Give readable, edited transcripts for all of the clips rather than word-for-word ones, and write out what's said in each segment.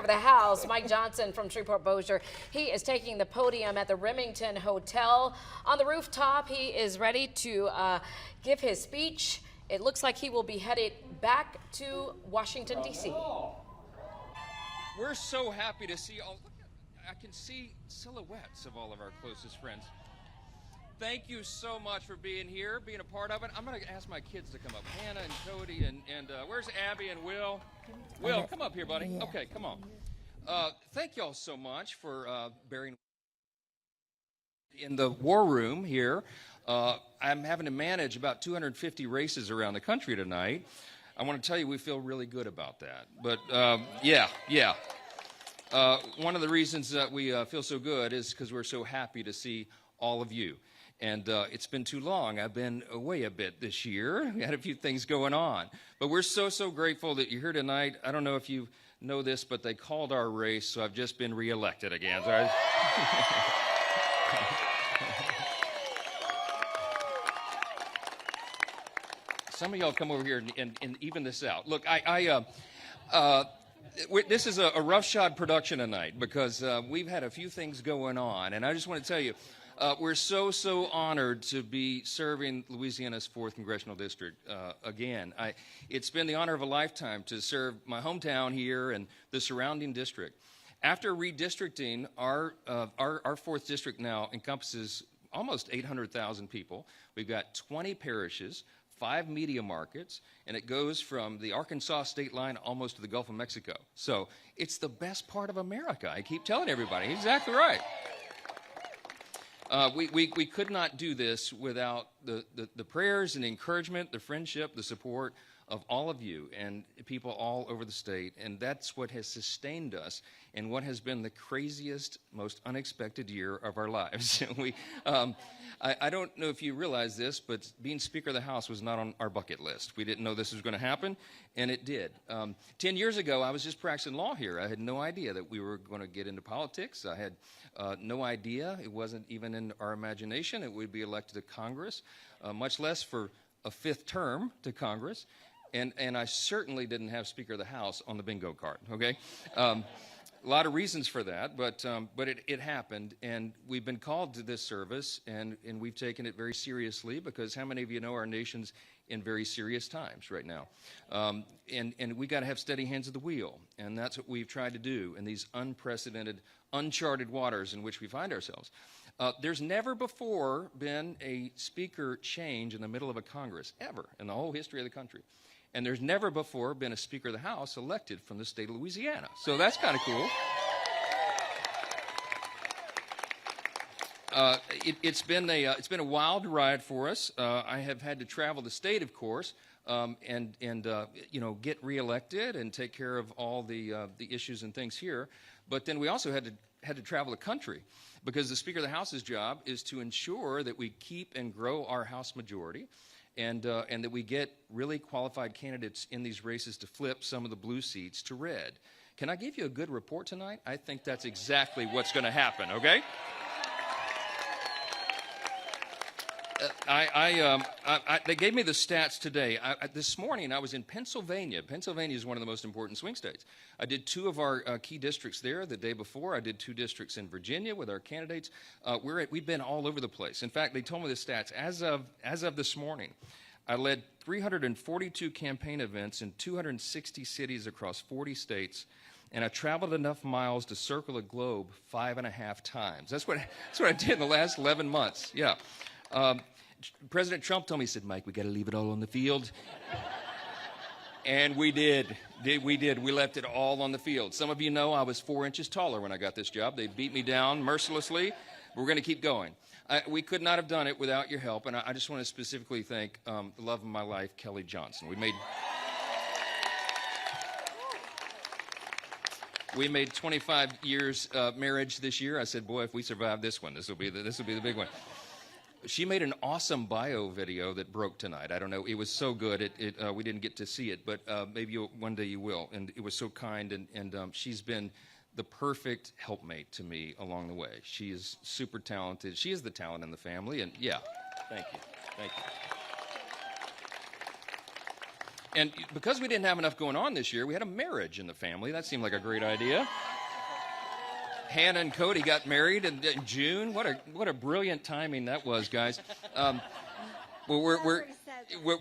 of the House, Mike Johnson from Shreveport Bossier, he is taking the podium at the Remington Hotel. On the rooftop, he is ready to give his speech. It looks like he will be headed back to Washington, D.C. We're so happy to see all. I can see silhouettes of all of our closest friends. Thank you so much for being here, being a part of it. I'm going to ask my kids to come up. Hannah and Cody and where's Abby and Will? Will, come up here, buddy. Yeah. Okay, come on. Thank y'all so much for bearing in the war room here. I'm having to manage about 250 races around the country tonight. I want to tell you we feel really good about that. But yeah. One of the reasons that we feel so good is because we're so happy to see all of you. And it's been too long. I've been away a bit this year. We had a few things going on. But we're so grateful that you're here tonight. I don't know if you know this, but they called our race, so I've just been reelected again. So some of y'all come over here and even this out. Look, this is a roughshod production tonight because we've had a few things going on. And I just want to tell you, we're so honored to be serving Louisiana's 4th Congressional District again. It's been the honor of a lifetime to serve my hometown here and the surrounding district. After redistricting, our 4th district now encompasses almost 800,000 people. We've got 20 parishes, 5 media markets, and it goes from the Arkansas state line almost to the Gulf of Mexico. So it's the best part of America. I keep telling everybody. Exactly right. We could not do this without the prayers and the encouragement, the friendship, the support of all of you and people all over the state. And that's what has sustained us in what has been the craziest, most unexpected year of our lives. I don't know if you realize this, but being Speaker of the House was not on our bucket list. We didn't know this was going to happen, and it did. 10 years ago, I was just practicing law here. I had no idea that we were going to get into politics. I had no idea. It wasn't even in our imagination that we'd be elected to Congress, much less for a 5th term to Congress. And I certainly didn't have Speaker of the House on the bingo card, okay? A lot of reasons for that, but it happened, and we've been called to this service, and we've taken it very seriously because how many of you know our nation's in very serious times right now? And we got to have steady hands at the wheel, and that's what we've tried to do in these unprecedented, uncharted waters in which we find ourselves. There's never before been a speaker change in the middle of a Congress, ever, in the whole history of the country. And there's never before been a Speaker of the House elected from the state of Louisiana. So that's kind of cool. It's been a wild ride for us. I have had to travel the state, of course, and get reelected and take care of all the issues and things here. But then we also had to travel the country because the Speaker of the House's job is to ensure that we keep and grow our House majority. And that we get really qualified candidates in these races to flip some of the blue seats to red. Can I give you a good report tonight? I think that's exactly what's going to happen, okay? They gave me the stats today. This morning, I was in Pennsylvania. Pennsylvania is one of the most important swing states. I did 2 of our key districts there the day before. I did 2 districts in Virginia with our candidates. We've been all over the place. In fact, they told me the stats. As of this morning, I led 342 campaign events in 260 cities across 40 states. And I traveled enough miles to circle the globe 5.5 times. That's what I did in the last 11 months. Yeah. President Trump told me, he said, Mike, we got to leave it all on the field. And we did. We did. We left it all on the field. Some of you know I was 4 inches taller when I got this job. They beat me down mercilessly. We're going to keep going. We could not have done it without your help. And I just want to specifically thank the love of my life, Kelly Johnson. We made 25 years marriage this year. I said, boy, if we survive this one, this will be the big one. She made an awesome bio video that broke tonight. I don't know. It was so good. We didn't get to see it, but maybe one day you will. And it was so kind, and she's been the perfect helpmate to me along the way. She is super talented. She is the talent in the family, and yeah, thank you. Thank you. And because we didn't have enough going on this year, we had a marriage in the family. That seemed like a great idea. Hannah and Cody got married in June. What a brilliant timing that was, guys. Well,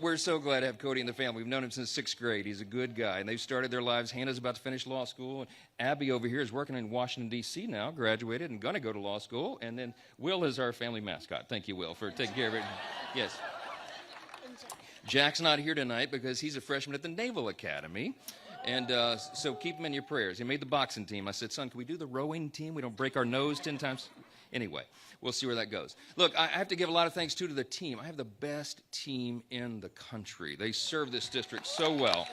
we're so glad to have Cody in the family. We've known him since 6th grade. He's a good guy, and they've started their lives. Hannah's about to finish law school. Abby over here is working in Washington, D.C. now, graduated and going to go to law school. And then Will is our family mascot. Thank you, Will, for taking care of it. Yes. Jack's not here tonight because he's a freshman at the Naval Academy. And so keep him in your prayers. He made the boxing team. I said, son, can we do the rowing team? We don't break our nose 10 times. Anyway, we'll see where that goes. Look, I have to give a lot of thanks, too, to the team. I have the best team in the country. They serve this district so well.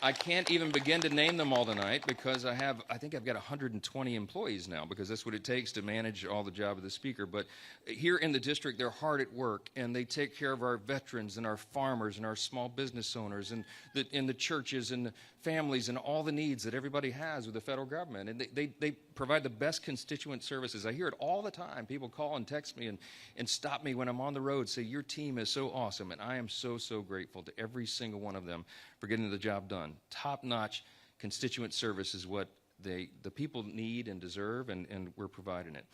I can't even begin to name them all tonight because I think I've got 120 employees now because that's what it takes to manage all the job of the speaker. But here in the district, they're hard at work, and they take care of our veterans and our farmers and our small business owners and the churches and the families and all the needs that everybody has with the federal government. And they provide the best constituent services. I hear it all the time. People call and text me and stop me when I'm on the road, say, your team is so awesome. And I am so, so grateful to every single one of them for getting the job done. Top-notch constituent service is what the people need and deserve, and we're providing it.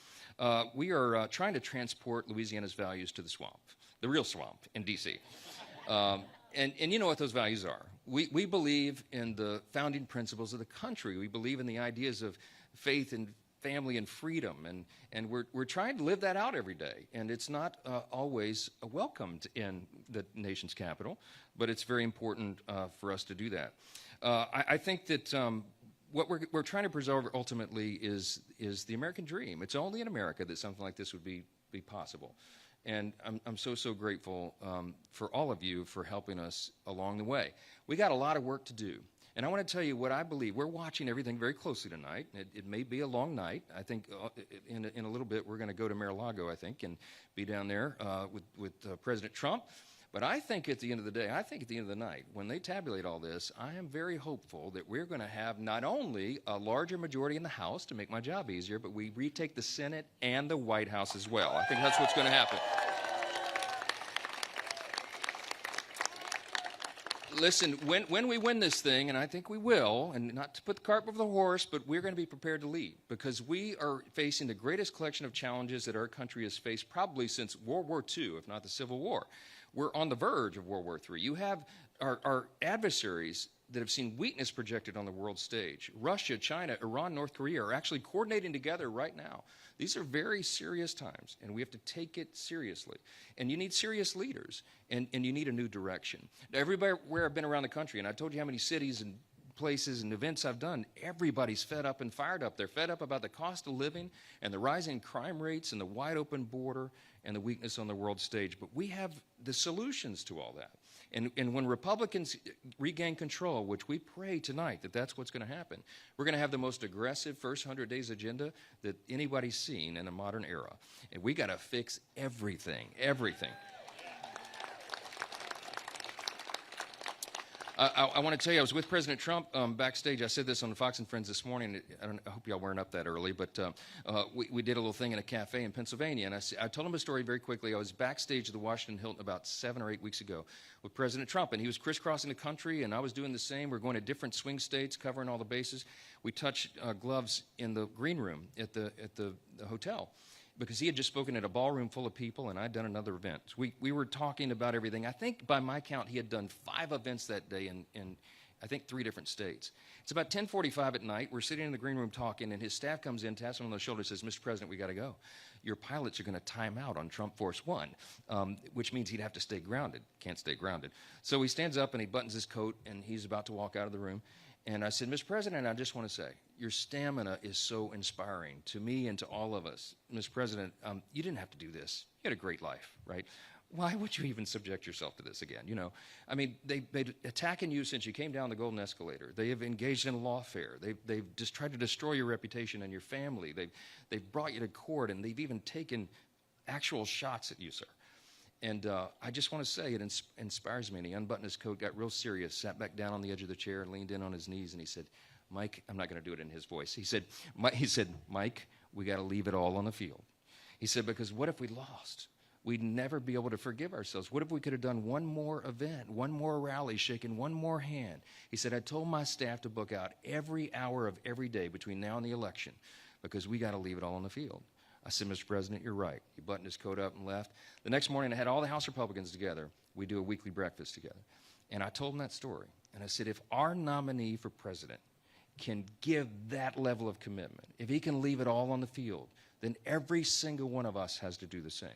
We are trying to transport Louisiana's values to the swamp, the real swamp in D.C. And you know what those values are. We believe in the founding principles of the country. We believe in the ideas of faith and family and freedom, and we're trying to live that out every day. And it's not always welcomed in the nation's capital, but it's very important for us to do that. I think that what we're trying to preserve ultimately is the American dream. It's only in America that something like this would be possible. And I'm so grateful for all of you for helping us along the way. We got a lot of work to do. And I want to tell you what I believe. We're watching everything very closely tonight. It may be a long night. I think in a little bit we're going to go to Mar-a-Lago, I think, and be down there with President Trump. But I think at the end of the day, at the end of the night, when they tabulate all this, I am very hopeful that we're going to have not only a larger majority in the House to make my job easier, but we retake the Senate and the White House as well. I think that's what's going to happen. Listen, when we win this thing, and I think we will, and not to put the cart before the horse, but we're going to be prepared to lead because we are facing the greatest collection of challenges that our country has faced probably since World War II, if not the Civil War. We're on the verge of World War III. You have our adversaries that have seen weakness projected on the world stage. Russia, China, Iran, North Korea are actually coordinating together right now. These are very serious times, and we have to take it seriously. And you need serious leaders, and you need a new direction. Now, everywhere I've been around the country, and I told you how many cities and places and events I've done, everybody's fed up and fired up. They're fed up about the cost of living and the rising crime rates and the wide open border and the weakness on the world stage. But we have the solutions to all that. And when Republicans regain control, which we pray tonight that that's what's going to happen, we're going to have the most aggressive first 100 days agenda that anybody's seen in a modern era. And we got to fix everything. I want to tell you, I was with President Trump backstage. I said this on Fox and Friends this morning. I hope y'all weren't up that early, but we did a little thing in a cafe in Pennsylvania, and I told him a story very quickly. I was backstage at the Washington Hilton about 7 or 8 weeks ago with President Trump, and he was crisscrossing the country, and I was doing the same. We're going to different swing states, covering all the bases. We touched gloves in the green room at the hotel, because he had just spoken at a ballroom full of people, and I'd done another event. We were talking about everything. I think by my count, he had done 5 events that day in I think 3 different states. It's about 10:45 at night. We're sitting in the green room talking, and his staff comes in, taps him on the shoulder, says, Mr. President, we got to go. Your pilots are going to time out on Trump Force 1, which means he'd have to stay grounded. Can't stay grounded. So he stands up, and he buttons his coat, and he's about to walk out of the room. And I said, Mr. President, I just want to say, your stamina is so inspiring to me and to all of us. Mr. President, you didn't have to do this. You had a great life, right? Why would you even subject yourself to this again? You know, I mean, they've been attacking you since you came down the golden escalator. They have engaged in lawfare. They've just tried to destroy your reputation and your family. They've brought you to court, and they've even taken actual shots at you, sir. And I just want to say it inspires me. And he unbuttoned his coat, got real serious, sat back down on the edge of the chair, and leaned in on his knees, and he said, Mike, I'm not going to do it in his voice. He said, Mike, we got to leave it all on the field. He said, because what if we lost? we'd never be able to forgive ourselves. What if we could have done one more event, one more rally, shaken one more hand? He said, I told my staff to book out every hour of every day between now and the election because we got to leave it all on the field. I said, Mr. President, you're right. He buttoned his coat up and left. The next morning, I had all the House Republicans together. We do a weekly breakfast together. And I told him that story. And I said, if our nominee for president can give that level of commitment, if he can leave it all on the field, then every single one of us has to do the same.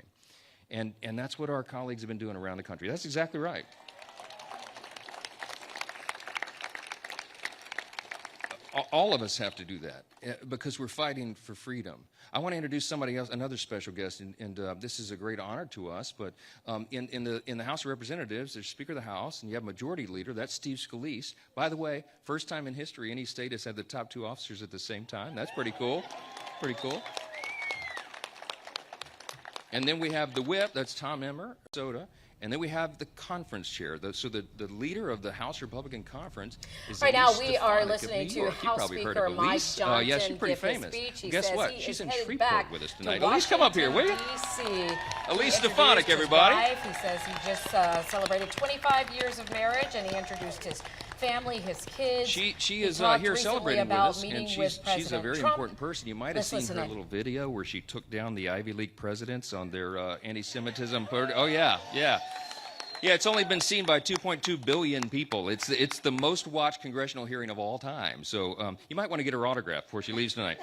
And that's what our colleagues have been doing around the country. That's exactly right. All of us have to do that because we're fighting for freedom. I want to introduce somebody else, another special guest, and this is a great honor to us. But in the House of Representatives, there's Speaker of the House, and you have Majority Leader. That's Steve Scalise. By the way, first time in history any state has had the top two officers at the same time. That's pretty cool. Pretty cool. And then we have the whip, that's Tom Emmer, Minnesota. And then we have the conference chair. So the leader of the House Republican Conference is right now. Elise We are Stefanik listening of New to York. House Speaker Mike Johnson yeah, she's pretty give his famous. speech. He Guess says what? he She's is in headed Shreveport back with us to tonight. Elise, come up here, will you? DC. Elise He Stefanik, introduced his everybody. wife. He says he just celebrated 25 years of marriage, and he introduced his family, his kids. She He is talked here recently celebrating with about us, meeting and with she's a President very Trump. important person. You might have Let's seen listen her in. little video where she took down the Ivy League presidents on their anti-Semitism. Oh yeah, yeah. Yeah, it's only been seen by 2.2 billion people. It's the most watched congressional hearing of all time. So you might want to get her autograph before she leaves tonight.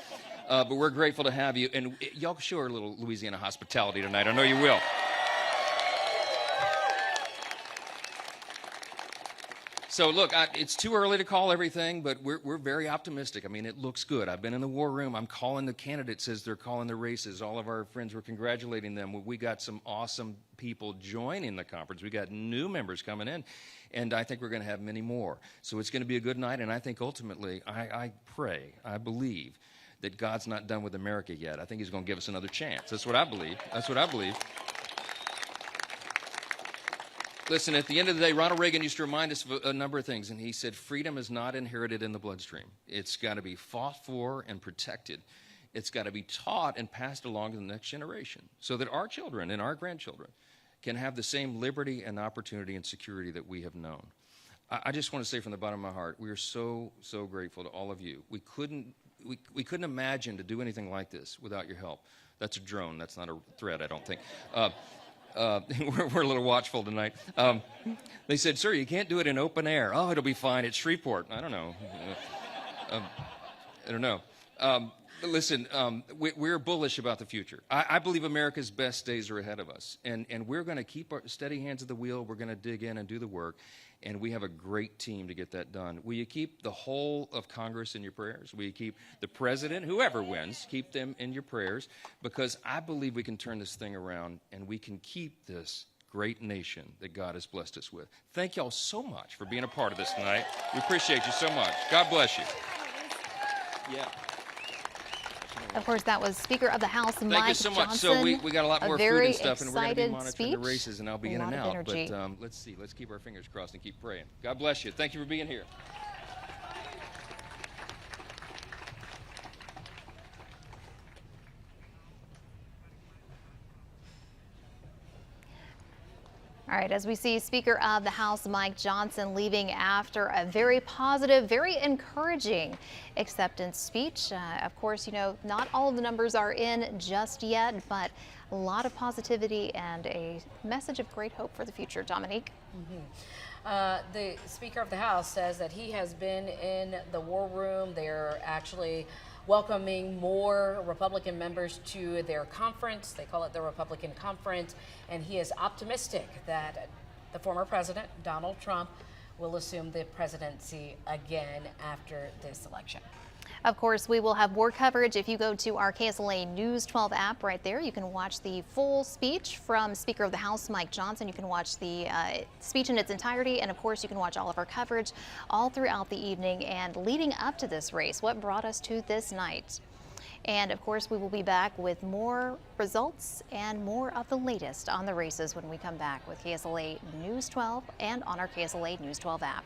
But we're grateful to have you. And y'all show her a little Louisiana hospitality tonight. I know you will. So look, it's too early to call everything, but we're very optimistic. I mean, it looks good. I've been in the war room. I'm calling the candidates as they're calling the races. All of our friends were congratulating them. We got some awesome people joining the conference. We got new members coming in, and I think we're going to have many more. So it's going to be a good night, and I think ultimately, I pray, I believe that God's not done with America yet. I think he's going to give us another chance. That's what I believe. That's what I believe. Listen, at the end of the day, Ronald Reagan used to remind us of a number of things, and he said freedom is not inherited in the bloodstream. It's got to be fought for and protected. It's got to be taught and passed along to the next generation so that our children and our grandchildren can have the same liberty and opportunity and security that we have known. I just want to say from the bottom of my heart, we are so, so grateful to all of you. We couldn't imagine to do anything like this without your help. That's a drone. That's not a threat, I don't think. We're a little watchful tonight. They said, sir, you can't do it in open air. Oh, it'll be fine. It's Shreveport. I don't know. I don't know. Listen, we're bullish about the future. I believe America's best days are ahead of us. And we're going to keep our steady hands at the wheel. We're going to dig in and do the work. And we have a great team to get that done. Will you keep the whole of Congress in your prayers? Will you keep the president, whoever wins, keep them in your prayers? Because I believe we can turn this thing around and we can keep this great nation that God has blessed us with. Thank y'all so much for being a part of this tonight. We appreciate you so much. God bless you. Yeah. Of course, that was Speaker of the House, Mike Johnson. Thank you so much. So we got a lot more food and stuff, and we're going to be monitoring speech, the races, and I'll be in and out. energy. But let's see. Let's keep our fingers crossed and keep praying. God bless you. Thank you for being here. All right, as we see Speaker of the House Mike Johnson leaving after a very positive, very encouraging acceptance speech. Of course, you know, not all of the numbers are in just yet, but a lot of positivity and a message of great hope for the future. Dominique? The Speaker of the House says that he has been in the war room. They're actually welcoming more Republican members to their conference. They call it the Republican Conference, and he is optimistic that the former president, Donald Trump, will assume the presidency again after this election. Of course, we will have more coverage. If you go to our KSLA News 12 app right there, you can watch the full speech from Speaker of the House Mike Johnson. You can watch the speech in its entirety, and of course you can watch all of our coverage all throughout the evening and leading up to this race, what brought us to this night. And of course we will be back with more results and more of the latest on the races when we come back with KSLA News 12 and on our KSLA News 12 app.